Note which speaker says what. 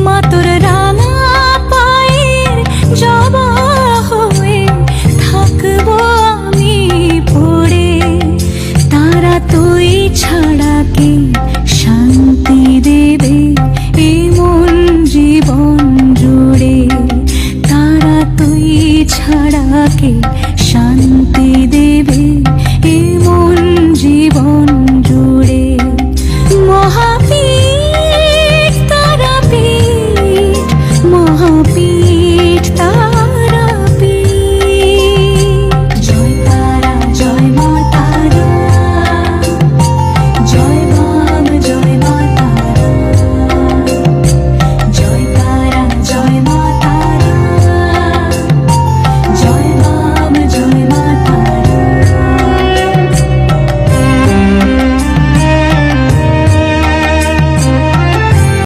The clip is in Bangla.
Speaker 1: মা তোর রাঙা পায়ের জবা হয়ে থাকবো আমি পড়ে। তারা তুই ছাড়া কি